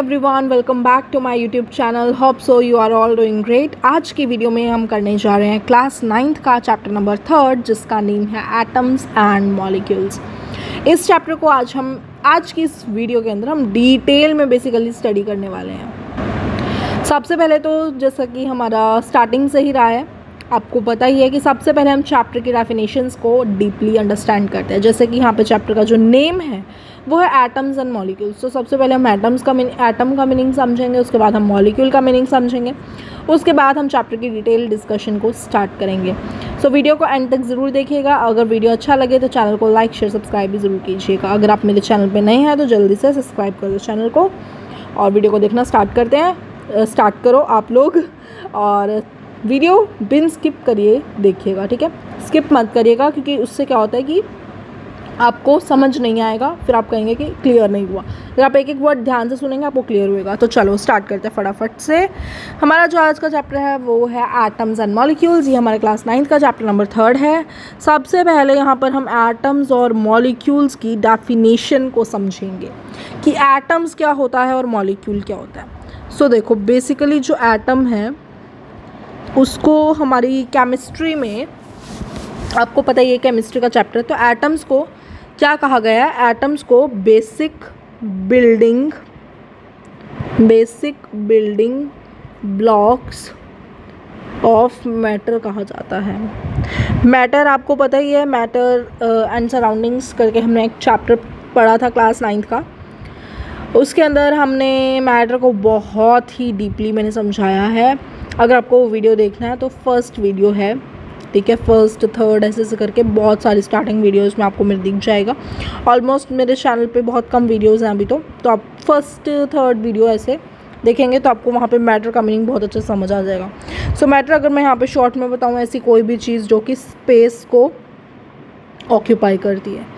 Everyone, welcome back to my YouTube channel. Hope so you are all doing great. आज की video में हम करने जा रहे हैं क्लास 9th का चैप्टर नंबर 3 जिसका नेम है एटम्स एंड मॉलिक्यूल्स। इस चैप्टर को आज की इस वीडियो के अंदर हम डिटेल में बेसिकली स्टडी करने वाले हैं। सबसे पहले तो जैसा कि हमारा स्टार्टिंग से ही रहा है, आपको पता ही है कि सबसे पहले हम चैप्टर की डेफिनेशंस को डीपली अंडरस्टैंड करते हैं। जैसे कि यहाँ पे चैप्टर का जो नेम है वो है एटम्स एंड मॉलिक्यूल्स। तो सबसे पहले हम एटम का मीनिंग समझेंगे, उसके बाद हम मॉलिक्यूल का मीनिंग समझेंगे, उसके बाद हम चैप्टर की डिटेल डिस्कशन को स्टार्ट करेंगे। सो वीडियो को एंड तक ज़रूर देखिएगा। अगर वीडियो अच्छा लगे तो चैनल को लाइक शेयर सब्सक्राइब भी ज़रूर कीजिएगा। अगर आप मेरे चैनल पर नए हैं तो जल्दी से सब्सक्राइब कर दो चैनल को और वीडियो को देखना स्टार्ट करते हैं। स्टार्ट करो आप लोग और वीडियो बिन स्किप करिए देखिएगा, ठीक है। स्किप मत करिएगा क्योंकि उससे क्या होता है कि आपको समझ नहीं आएगा, फिर आप कहेंगे कि क्लियर नहीं हुआ। अगर आप एक एक वर्ड ध्यान से सुनेंगे आपको क्लियर होएगा। तो चलो स्टार्ट करते हैं फटाफट से। हमारा जो आज का चैप्टर है वो है एटम्स एंड मॉलिक्यूल्स। ये हमारे क्लास 9th का चैप्टर नंबर 3 है। सबसे पहले यहाँ पर हम एटम्स और मॉलिक्यूल्स की डेफिनेशन को समझेंगे कि एटम्स क्या होता है और मॉलिक्यूल क्या होता है। सो देखो, बेसिकली जो एटम है उसको हमारी केमिस्ट्री में, आपको पता ही है केमिस्ट्री का चैप्टर है, तो एटम्स को क्या कहा गया है? एटम्स को basic building blocks of matter कहा जाता है। मैटर आपको पता ही है, मैटर एंड सराउंडिंग्स करके हमने एक चैप्टर पढ़ा था क्लास 9th का। उसके अंदर हमने मैटर को बहुत ही डीपली मैंने समझाया है। अगर आपको वो वीडियो देखना है तो फर्स्ट वीडियो है, ठीक है, फर्स्ट थर्ड ऐसे करके बहुत सारी स्टार्टिंग वीडियोस में आपको मेरे दिख जाएगा। ऑलमोस्ट मेरे चैनल पे बहुत कम वीडियोस हैं अभी तो आप फर्स्ट थर्ड वीडियो ऐसे देखेंगे तो आपको वहाँ पे मैटर का मीनिंग बहुत अच्छे से समझ आ जाएगा। सो मैटर अगर मैं यहाँ पे शॉर्ट में बताऊँ, ऐसी कोई भी चीज़ जो कि स्पेस को ऑक्यूपाई करती है।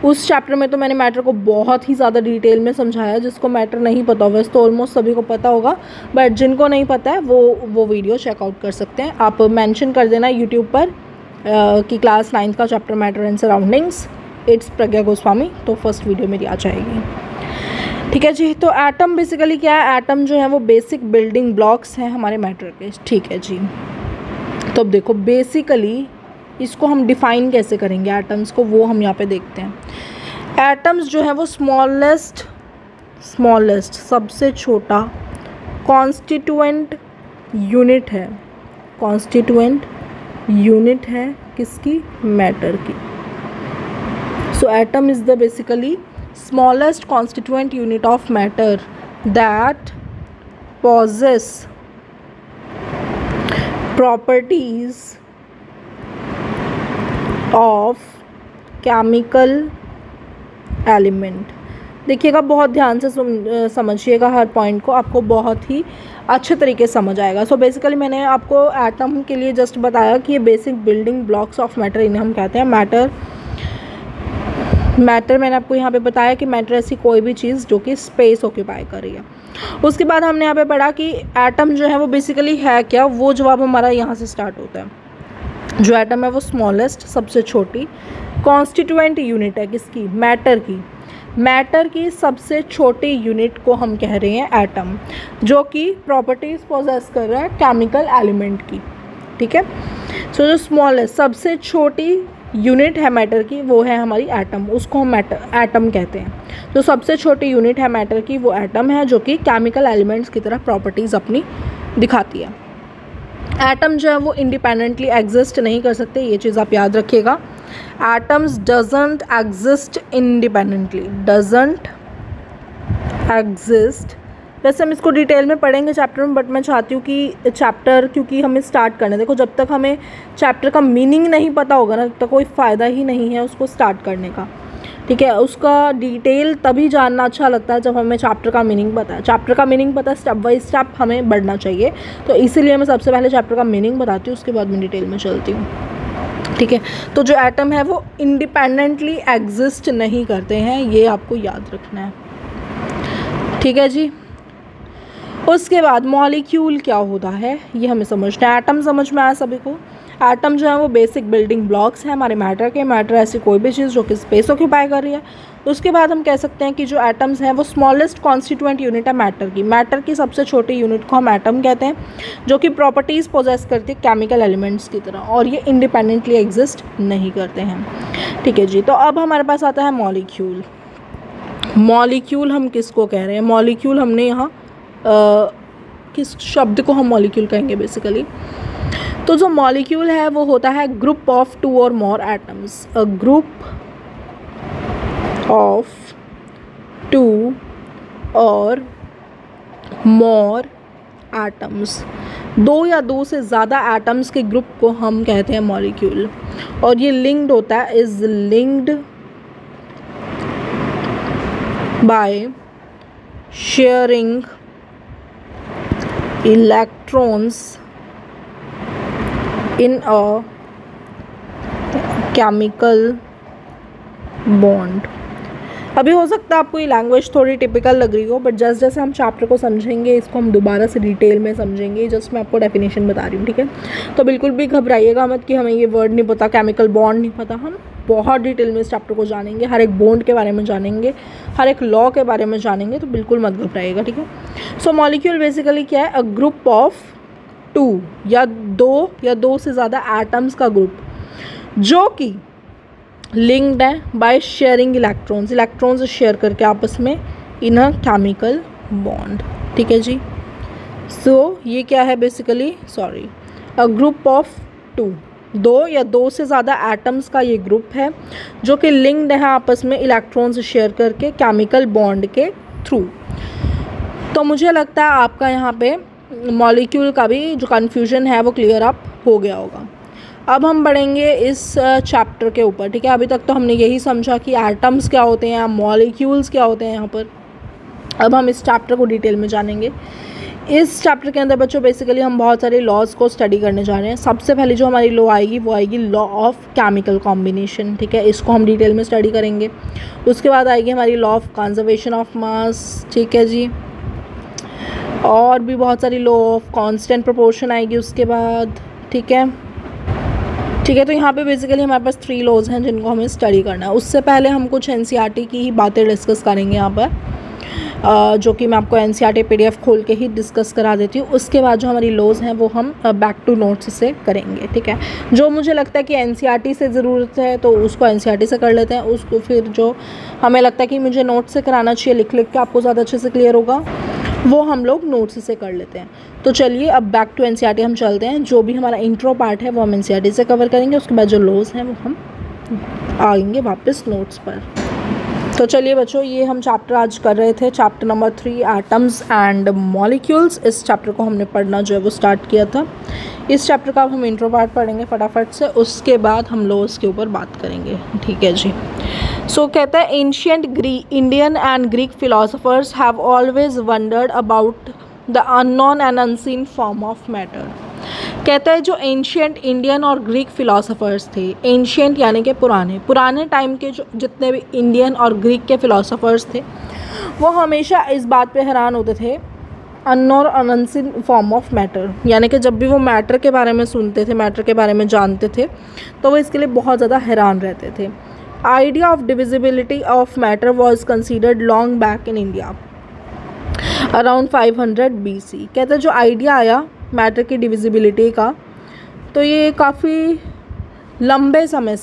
उस चैप्टर में तो मैंने मैटर को बहुत ही ज़्यादा डिटेल में समझाया। जिसको मैटर नहीं पता होगा, वैसे तो ऑलमोस्ट सभी को पता होगा, बट जिनको नहीं पता है वो वीडियो चेकआउट कर सकते हैं। आप मेंशन कर देना यूट्यूब पर कि क्लास 9th का chapter matter and surroundings, it's Pragya Goswami, तो फर्स्ट वीडियो मेरी आ जाएगी, ठीक है जी। तो एटम बेसिकली क्या है? एटम जो है वो बेसिक बिल्डिंग ब्लॉक्स हैं हमारे मैटर के, ठीक है जी। तो अब देखो, बेसिकली इसको हम डिफ़ाइन कैसे करेंगे एटम्स को, वो हम यहाँ पे देखते हैं। एटम्स जो है वो स्मॉलेस्ट सबसे छोटा कॉन्स्टिट्यूएंट यूनिट है किसकी? मैटर की। So atom is the basically smallest constituent unit of matter that possess properties of chemical element. देखिएगा, बहुत ध्यान से समझिएगा हर पॉइंट को, आपको बहुत ही अच्छे तरीके से समझ आएगा। सो बेसिकली मैंने आपको एटम के लिए जस्ट बताया कि ये basic building blocks of matter, इन्हें हम कहते हैं मैटर। मैंने आपको यहाँ पे बताया कि मैटर ऐसी कोई भी चीज़ जो कि स्पेस ऑक्यूपाई कर रही है। उसके बाद हमने यहाँ पे पढ़ा कि एटम जो है वो बेसिकली है क्या। वो जवाब हमारा यहाँ से स्टार्ट होता है। जो एटम है वो स्मॉलेस्ट सबसे छोटी कॉन्स्टिट्यूएंट यूनिट है किसकी? मैटर की सबसे छोटी यूनिट को हम कह रहे हैं एटम, जो कि प्रॉपर्टीज पोजेस कर रहा है केमिकल एलिमेंट की, ठीक है। सो जो स्मॉलेस्ट सबसे छोटी यूनिट है मैटर की वो है हमारी एटम, उसको हम एटम कहते हैं। जो सबसे छोटी यूनिट है मैटर की वो एटम है, जो कि केमिकल एलिमेंट्स की तरह प्रॉपर्टीज़ अपनी दिखाती है। एटम जो है वो इंडिपेंडेंटली एग्जिस्ट नहीं कर सकते, ये चीज़ आप याद रखिएगा। एटम्स डजंट एग्जिस्ट इंडिपेंडेंटली, वैसे हम इसको डिटेल में पढ़ेंगे चैप्टर में, बट मैं चाहती हूँ कि चैप्टर क्योंकि हमें स्टार्ट करना है। देखो, जब तक हमें चैप्टर का मीनिंग नहीं पता होगा ना, तो कोई फ़ायदा ही नहीं है उसको स्टार्ट करने का, ठीक है। उसका डिटेल तभी जानना अच्छा लगता है जब हमें चैप्टर का मीनिंग पता है। चैप्टर का मीनिंग पता है, स्टेप बाय स्टेप हमें बढ़ना चाहिए। तो इसीलिए मैं सबसे पहले चैप्टर का मीनिंग बताती हूँ, उसके बाद मैं डिटेल में चलती हूँ, ठीक है। तो जो एटम है वो इंडिपेंडेंटली एग्जिस्ट नहीं करते हैं, ये आपको याद रखना है, ठीक है जी। उसके बाद मॉलिक्यूल क्या होता है ये हमें समझना है। एटम समझ में आया सभी को। एटम जो है वो बेसिक बिल्डिंग ब्लॉक्स है हमारे मैटर के। मैटर ऐसी कोई भी चीज़ जो कि स्पेस ऑक्यूपाई कर रही है, उसके बाद हम कह सकते हैं कि जो एटम्स हैं वो स्मॉलेस्ट कॉन्स्टिट्यूएंट यूनिट है मैटर की। मैटर की सबसे छोटी यूनिट को हम एटम कहते हैं, जो कि प्रॉपर्टीज़ पोजेस करती है केमिकल एलिमेंट्स की तरह, और ये इंडिपेंडेंटली एग्जिस्ट नहीं करते हैं। ठीक है जी। तो अब हमारे पास आता है मॉलिक्यूल। मॉलिक्यूल हम किसको कह रहे हैं? मॉलिक्यूल हमने यहाँ किस शब्द को हम मॉलिक्यूल कहेंगे बेसिकली? तो जो मॉलिक्यूल है वो होता है ग्रुप ऑफ 2 और मोर एटम्स। अ ग्रुप ऑफ 2 और मोर एटम्स, 2 या 2 से ज़्यादा एटम्स के ग्रुप को हम कहते हैं मॉलिक्यूल। और ये लिंक्ड होता है, is linked by sharing electrons in a chemical bond. अभी हो सकता है आपको ये लैंग्वेज थोड़ी टिपिकल लग रही हो, बट जैसे जैसे हम चैप्टर को समझेंगे, इसको हम दोबारा से डिटेल में समझेंगे। जस्ट मैं आपको डेफिनेशन बता रही हूँ, ठीक है? तो बिल्कुल भी घबराइएगा मत कि हमें ये वर्ड नहीं पता, केमिकल बॉन्ड नहीं पता। हम बहुत डिटेल में इस चैप्टर को जानेंगे, हर एक बॉन्ड के बारे में जानेंगे, हर एक लॉ के बारे में जानेंगे, तो बिल्कुल मत घबराइएगा, ठीक है? सो मॉलिक्यूल बेसिकली क्या है? अ ग्रुप ऑफ 2 या 2 से ज़्यादा एटम्स का ग्रुप जो कि लिंक्ड है by sharing electrons, electrons share करके आपस में इन अ केमिकल बॉन्ड। ठीक है जी। सो ये क्या है बेसिकली? अ ग्रुप ऑफ 2 या 2 से ज़्यादा एटम्स का ये ग्रुप है जो कि लिंक्ड है आपस में इलेक्ट्रॉन्स शेयर करके केमिकल बॉन्ड के थ्रू। तो मुझे लगता है आपका यहाँ पे मॉलिक्यूल का भी जो कन्फ्यूजन है वो क्लियर अप हो गया होगा। अब हम बढ़ेंगे इस चैप्टर के ऊपर, ठीक है? अभी तक तो हमने यही समझा कि एटम्स क्या होते हैं, मॉलिक्यूल्स क्या होते हैं यहाँ पर। अब हम इस चैप्टर को डिटेल में जानेंगे। इस चैप्टर के अंदर बच्चों बेसिकली हम बहुत सारे लॉज को स्टडी करने जा रहे हैं। सबसे पहले जो हमारी लॉ आएगी वो आएगी लॉ ऑफ केमिकल कॉम्बिनेशन, ठीक है? इसको हम डिटेल में स्टडी करेंगे। उसके बाद आएगी हमारी law of conservation of mass, ठीक है जी। और भी बहुत सारी लॉ ऑफ कांस्टेंट प्रोपोर्शन आएगी उसके बाद, ठीक है? तो यहाँ पे बेसिकली हमारे पास 3 लॉज हैं जिनको हमें स्टडी करना है। उससे पहले हम कुछ एनसीईआरटी की ही बातें डिस्कस करेंगे यहाँ पर, जो कि मैं आपको एनसीईआरटी पीडीएफ खोल के ही डिस्कस करा देती हूँ। उसके बाद जो हमारी लॉज हैं वो हम बैक टू नोट्स से करेंगे, ठीक है? जो मुझे लगता है कि एनसीईआरटी से ज़रूरत है तो उसको एनसीईआरटी से कर लेते हैं, उसको फिर जो हमें लगता है कि मुझे नोट से कराना चाहिए, लिख के आपको ज़्यादा अच्छे से क्लियर होगा, वो हम लोग नोट्स से कर लेते हैं। तो चलिए अब बैक टू एनसीईआरटी हम चलते हैं। जो भी हमारा इंट्रो पार्ट है वो हम एनसीईआरटी से कवर करेंगे, उसके बाद जो लॉज हैं वो हम आएंगे वापस नोट्स पर। तो चलिए बच्चों, ये हम चैप्टर आज कर रहे थे, chapter number 3 atoms and molecules. इस चैप्टर को हमने पढ़ना जो है वो स्टार्ट किया था। इस चैप्टर का अब हम इंट्रो पार्ट पढ़ेंगे फटाफट से, उसके बाद हम लॉज के ऊपर बात करेंगे, ठीक है जी। सो कहता है ancient Indian and Greek philosophers have always wondered about the unknown and unseen form of matter. कहता है जो एंशिएंट इंडियन और ग्रीक फिलोसोफर्स थे, एंशिएंट यानी कि पुराने टाइम के जो जितने भी इंडियन और ग्रीक के फिलोसोफर्स थे, वो हमेशा इस बात पे हैरान होते थे अननोन और अनसीन फॉर्म ऑफ मैटर, यानी कि जब भी वो मैटर के बारे में सुनते थे, मैटर के बारे में जानते थे, तो वो इसके लिए बहुत ज़्यादा हैरान रहते थे। Idea of divisibility of matter was considered long back in India around 500 BC। कहते हैं जो आइडिया आया मैटर की डिविजिबिलिटी का, तो ये काफ़ी लंबे समय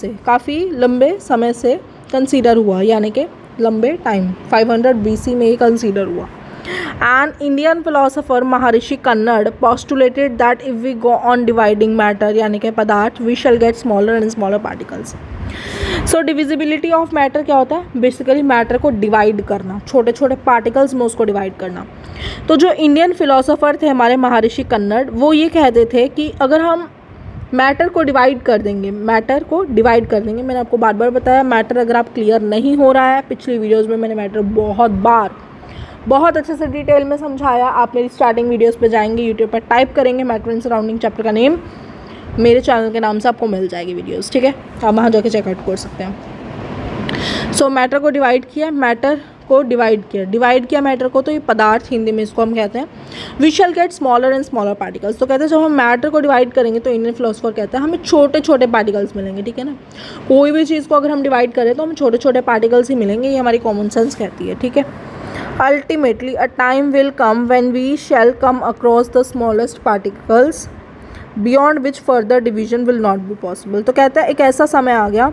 से कंसीडर हुआ, यानी कि लंबे टाइम 500 BC में ही कंसीडर हुआ। An Indian philosopher Maharshi Kannada postulated that if we go on dividing matter यानी कि पदार्थ, we shall get smaller and smaller particles। So divisibility of matter क्या होता है? बेसिकली मैटर को डिवाइड करना, छोटे छोटे पार्टिकल्स में उसको डिवाइड करना। तो जो इंडियन फिलोसोफर थे हमारे महर्षि कन्नड़, वो ये कहते थे कि अगर हम मैटर को डिवाइड कर देंगे, मैंने आपको बार बार बताया, मैटर अगर आप क्लियर नहीं हो रहा है, पिछली वीडियोज़ में मैंने मैटर बहुत अच्छे से डिटेल में समझाया। आप मेरी स्टार्टिंग वीडियोस पे जाएंगे, यूट्यूब पर टाइप करेंगे मैटर एंड सराउंडिंग, चैप्टर का नेम मेरे चैनल के नाम से आपको मिल जाएगी वीडियोस, ठीक है? आप वहाँ जाके चेकआउट कर सकते हैं। सो मैटर को डिवाइड किया, मैटर को डिवाइड किया मैटर को, तो ये पदार्थ हिंदी में इसको हम कहते हैं। We shall get smaller and smaller particles. तो कहते हैं जब हम मैटर को डिवाइड करेंगे तो इंडियन फिलोसोफर कहते हैं हमें छोटे छोटे पार्टिकल्स मिलेंगे, ठीक है ना। कोई भी चीज़ को अगर हम डिवाइड करें तो हमें छोटे छोटे पार्टिकल्स ही मिलेंगे, ये हमारी कॉमन सेंस कहती है, ठीक है। Ultimately a time will come when we shall come across the smallest particles beyond which further division will not be possible. तो कहता है एक ऐसा समय आ गया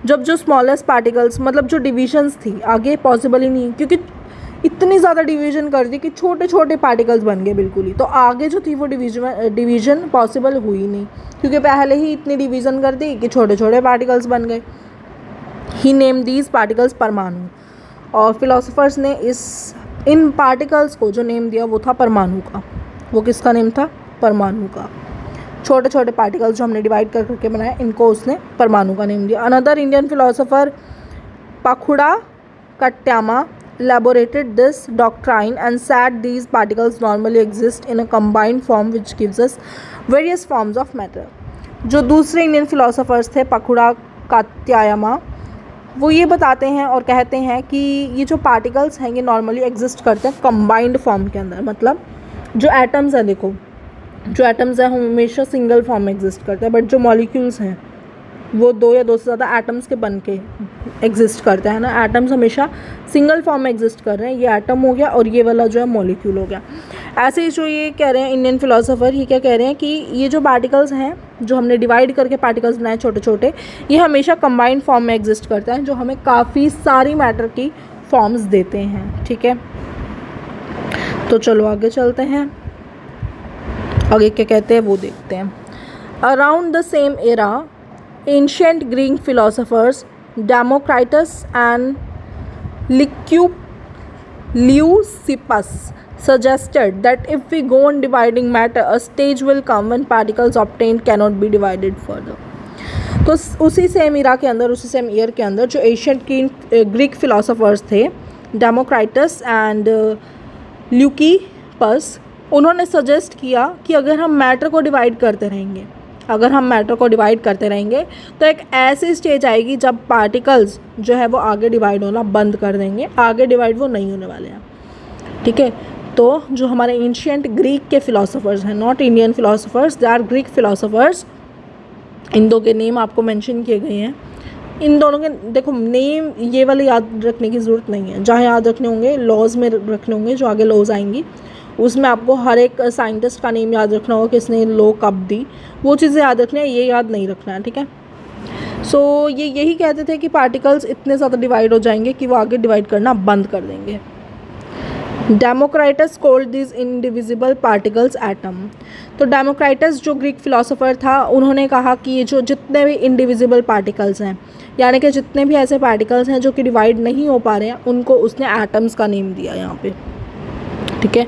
जब जो स्मॉलेस्ट पार्टिकल्स, मतलब जो डिविजन्स थी, आगे पॉसिबल ही नहीं, क्योंकि इतनी ज़्यादा डिवीजन कर दी कि छोटे छोटे पार्टिकल्स बन गए बिल्कुल ही। तो आगे जो थी वो डिवीजन पॉसिबल हुई नहीं, क्योंकि पहले ही इतनी डिवीज़न कर दी कि छोटे छोटे पार्टिकल्स बन गए। ही नेम दीज पार्टिकल्स परमाणु, और फिलोसोफर्स ने इन पार्टिकल्स को जो नेम दिया वो था परमाणु का। वो किसका नेम था? परमाणु का। छोटे छोटे पार्टिकल्स जो हमने डिवाइड कर करके बनाए, इनको उसने परमाणु का नेम दिया। Another Indian philosopher Pakudha Katyayana elaborated this doctrine and said these particles normally exist in a combined form which gives us various forms of matter। जो दूसरे इंडियन फिलोसोफर्स थे पाखुड़ा कात्यायमा, वो ये बताते हैं और कहते हैं कि ये जो पार्टिकल्स हैं ये नॉर्मली एग्जिस्ट करते हैं कंबाइंड फॉर्म के अंदर। मतलब जो एटम्स हैं, देखो जो एटम्स हैं हमेशा सिंगल फॉर्म में एग्जिस्ट करते हैं, बट जो मॉलिक्यूल्स हैं वो दो या दो से ज़्यादा एटम्स के बन के एग्जिस्ट करते हैं ना। एटम्स हमेशा सिंगल फॉर्म में एग्जिस्ट कर रहे हैं, ये एटम हो गया और ये वाला जो है मॉलिक्यूल हो गया। ऐसे ही जो ये कह रहे हैं इंडियन फिलोसोफर, ये क्या कह रहे हैं कि ये जो पार्टिकल्स हैं जो हमने डिवाइड करके पार्टिकल्स बनाए छोटे छोटे, ये हमेशा कंबाइंड फॉर्म में एग्जिस्ट करते हैं, जो हमें काफ़ी सारी मैटर की फॉर्म्स देते हैं, ठीक है। तो चलो आगे चलते हैं, आगे क्या कहते हैं वो देखते हैं। Around the same era ancient Greek philosophers Democritus and Leucippus suggested that if we go on dividing matter, a stage will come when particles obtained cannot be divided further। तो उसी सेम ईरा के अंदर, उसी सेम ईयर के अंदर जो ancient Greek philosophers थे डेमोक्राइटस and ल्यूकिपस, उन्होंने सजेस्ट किया कि अगर हम मैटर को डिवाइड करते रहेंगे, तो एक ऐसी स्टेज आएगी जब पार्टिकल्स जो है वो आगे डिवाइड होना बंद कर देंगे, आगे डिवाइड वो नहीं होने वाले हैं, ठीक है। तो जो हमारे एंशिएंट ग्रीक के फिलोसोफर्स हैं, not Indian philosophers, they are Greek philosophers, इन दो के नेम आपको मेंशन किए गए हैं। इन दोनों के देखो नेम ये वाले याद रखने की ज़रूरत नहीं है, जहाँ याद रखने होंगे लॉज में रखने होंगे, जो आगे लॉज आएंगी उसमें आपको हर एक साइंटिस्ट का नेम याद रखना होगा, किसने लॉ कब दी, वो चीज़ें याद रखनी है, ये याद नहीं रखना है, ठीक है। सो ये यही कहते थे कि पार्टिकल्स इतने ज़्यादा डिवाइड हो जाएंगे कि वो आगे डिवाइड करना बंद कर देंगे। Democritus called this indivisible particles atom. तो डेमोक्राइटस जो ग्रीक फिलोसोफर था, उन्होंने कहा कि ये जो जितने भी इंडिविजिबल पार्टिकल्स हैं, यानी कि जितने भी ऐसे पार्टिकल्स हैं जो कि डिवाइड नहीं हो पा रहे हैं, उनको उसने एटम्स का नेम दिया यहाँ पे, ठीक है।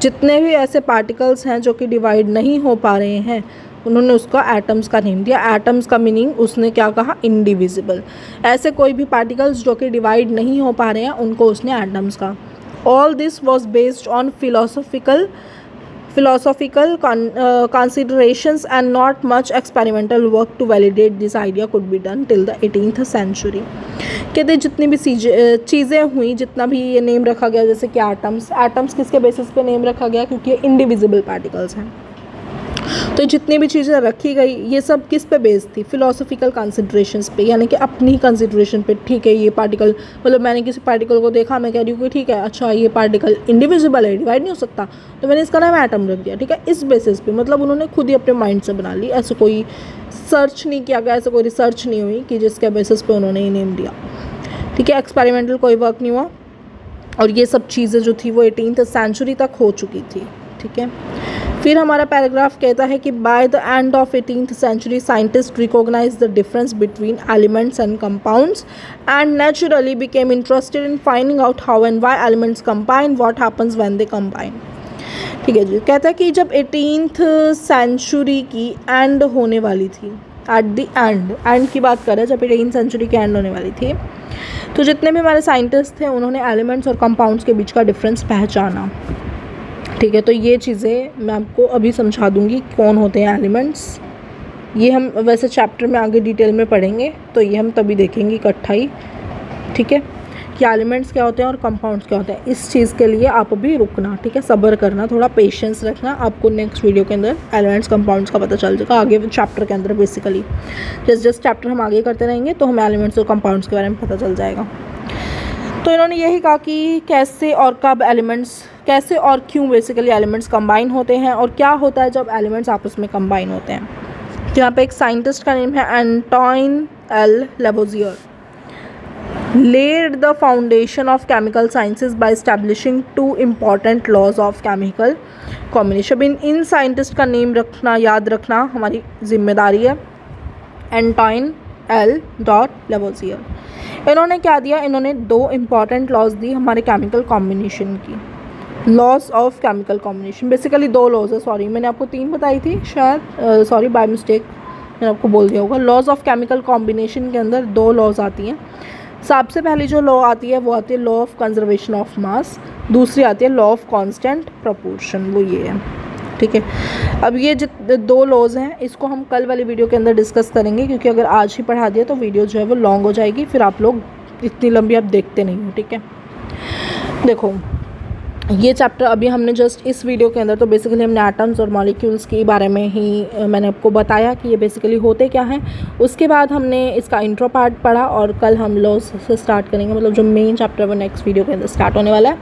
जितने भी ऐसे पार्टिकल्स हैं जो कि डिवाइड नहीं हो पा रहे हैं, उन्होंने उसका एटम्स का नेम दिया। एटम्स का मीनिंग उसने क्या कहा? इंडिविजिबल। ऐसे कोई भी पार्टिकल्स जो कि डिवाइड नहीं हो पा रहे हैं, उनको उसने एटम्स का। All this was based on philosophical considerations and not much experimental work to validate this idea could be done till the 18th century। कहते जितनी भी चीज़ें हुई, जितना भी ये नेम रखा गया, जैसे कि एटम्स किसके बेसिस पे नेम रखा गया? क्योंकि ये इंडिविजिबल पार्टिकल्स हैं। तो जितनी भी चीज़ें रखी गई, ये सब किस पे बेस्ड थी? फिलोसॉफिकल कंसिडरेशंस पे, यानी कि अपनी कंसिडरेशन पे। ठीक है, ये पार्टिकल, मतलब मैंने किसी पार्टिकल को देखा, मैं कह रही हूँ कि ठीक है, अच्छा ये पार्टिकल इंडिविजिबल है, डिवाइड नहीं हो सकता, तो मैंने इसका नाम एटम रख दिया। ठीक है, इस बेसिस पे, मतलब उन्होंने खुद ही अपने माइंड से बना ली, ऐसे कोई सर्च नहीं किया गया, ऐसे कोई रिसर्च नहीं हुई कि जिसके बेसिस पे उन्होंने ये नेम दिया। ठीक है, एक्सपेरिमेंटल कोई वर्क नहीं हुआ, और ये सब चीज़ें जो थी वो 18th सेंचुरी तक हो चुकी थी। ठीक है, फिर हमारा पैराग्राफ कहता है कि by the end of 18th century scientist recognize the difference between elements and compounds and naturally became interested in finding out how and why elements combine, what happens when they combine. ठीक है जी, कहता है कि जब 18th century की and होने वाली थी, एट द एंड की बात करें, जब 18th सेंचुरी की एंड होने वाली थी, तो जितने भी हमारे साइंटिस्ट थे उन्होंने एलिमेंट्स और कंपाउंड्स के बीच का डिफरेंस पहचाना। ठीक है, तो ये चीज़ें मैं आपको अभी समझा दूंगी कौन होते हैं एलिमेंट्स। ये हम वैसे चैप्टर में आगे डिटेल में पढ़ेंगे, तो ये हम तभी देखेंगे इकट्ठा ही। ठीक है, कि एलिमेंट्स क्या होते हैं और कंपाउंड्स क्या होते हैं। इस चीज़ के लिए आप अभी रुकना, ठीक है, सब्र करना, थोड़ा पेशेंस रखना। आपको नेक्स्ट वीडियो के अंदर एलिमेंट्स कंपाउंड्स का पता चल जाएगा आगे चैप्टर के अंदर। बेसिकली जस्ट चैप्टर हम आगे करते रहेंगे तो हमें एलिमेंट्स और कंपाउंड्स के बारे में पता चल जाएगा। तो इन्होंने यही कहा कि कैसे और कब एलिमेंट्स, कैसे और क्यों बेसिकली एलिमेंट्स कंबाइन होते हैं और क्या होता है जब एलिमेंट्स आपस में कंबाइन होते हैं। तो यहाँ पे एक साइंटिस्ट का नेम है Antoine L Lavoisier. laid the foundation of chemical sciences by establishing two important laws of chemical combination। In scientist का नेम रखना, याद रखना हमारी जिम्मेदारी है। एंटोइन एल लेवोजियर, इन्होंने क्या दिया, इन्होंने 2 इम्पॉर्टेंट लॉज दी हमारे केमिकल कॉम्बिनेशन की, laws of chemical combination. Basically 2 laws है, सॉरी मैंने आपको 3 बताई थी शायद, सॉरी बाय मिस्टेक मैंने आपको बोल दिया होगा। लॉज ऑफ केमिकल कॉम्बिनेशन के अंदर 2 लॉज आती हैं। सबसे पहली जो लॉ आती है वो आती है law of conservation of mass, दूसरी आती है लॉ ऑफ कांस्टेंट प्रोपोर्शन, वो ये है, ठीक है। अब ये 2 लॉज हैं, इसको हम कल वाली वीडियो के अंदर डिस्कस करेंगे, क्योंकि अगर आज ही पढ़ा दिया तो वीडियो जो है वो लॉन्ग हो जाएगी, फिर आप लोग इतनी लंबी आप देखते नहीं हो, ठीक है। देखो ये चैप्टर अभी हमने जस्ट इस वीडियो के अंदर तो बेसिकली हमने एटम्स और मॉलिक्यूल्स के बारे में ही मैंने आपको बताया कि ये बेसिकली होते क्या हैं। उसके बाद हमने इसका इंट्रो पार्ट पढ़ा और कल हम लॉज से स्टार्ट करेंगे, मतलब जो मेन चैप्टर वो नेक्स्ट वीडियो के अंदर स्टार्ट होने वाला है।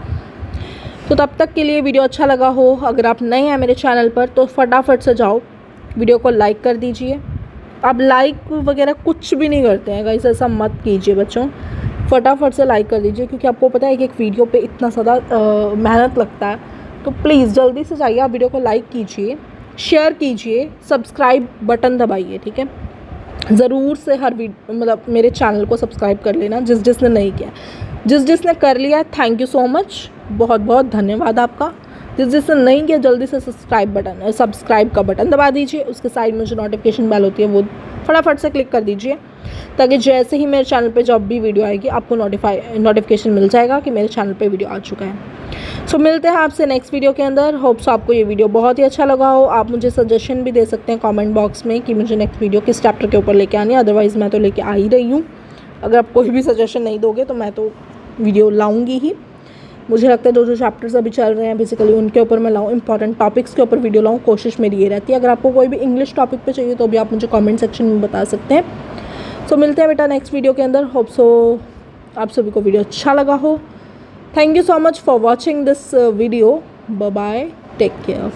तो तब तक के लिए वीडियो अच्छा लगा हो, अगर आप नए हैं मेरे चैनल पर तो फटाफट से जाओ वीडियो को लाइक कर दीजिए। आप लाइक वगैरह कुछ भी नहीं करते हैं गाइस, ऐसा मत कीजिए बच्चों, फटाफट से लाइक कर दीजिए, क्योंकि आपको पता है कि एक वीडियो पे इतना ज़्यादा मेहनत लगता है। तो प्लीज़ जल्दी से जाइए, आप वीडियो को लाइक कीजिए, शेयर कीजिए, सब्सक्राइब बटन दबाइए, ठीक है। ज़रूर से हर मतलब मेरे चैनल को सब्सक्राइब कर लेना जिसने नहीं किया। जिसने कर लिया थैंक यू सो मच, बहुत बहुत धन्यवाद आपका। जिसने नहीं किया जल्दी से सब्सक्राइब का बटन दबा दीजिए, उसके साइड में जो नोटिफिकेशन बेल होती है वो फटाफट से क्लिक कर दीजिए, ताकि जैसे ही मेरे चैनल पे जब भी वीडियो आएगी आपको नोटिफिकेशन मिल जाएगा कि मेरे चैनल पे वीडियो आ चुका है। सो मिलते हैं आपसे नेक्स्ट वीडियो के अंदर। होप्स आपको ये वीडियो बहुत ही अच्छा लगा हो। आप मुझे सजेशन भी दे सकते हैं कमेंट बॉक्स में कि मुझे नेक्स्ट वीडियो किस चैप्टर के ऊपर लेके आनी है, अदरवाइज़ मैं तो लेके आ ही रही हूँ। अगर आप कोई भी सजेशन नहीं दोगे तो मैं तो वीडियो लाऊँगी ही। मुझे लगता है जो चैप्टर्स अभी चल रहे हैं बेसिकली उनके ऊपर मैं लाऊँ, इंपॉर्टेंट टॉपिक्स के ऊपर वीडियो लाऊँ, कोशिश मेरी ये रहती है। अगर आपको कोई भी इंग्लिश टॉपिक पे चाहिए तो भी आप मुझे कमेंट सेक्शन में बता सकते हैं। सो मिलते हैं बेटा नेक्स्ट वीडियो के अंदर। होप सो आप सभी को वीडियो अच्छा लगा हो। Thank you so much for watching this video. Bye bye, take care.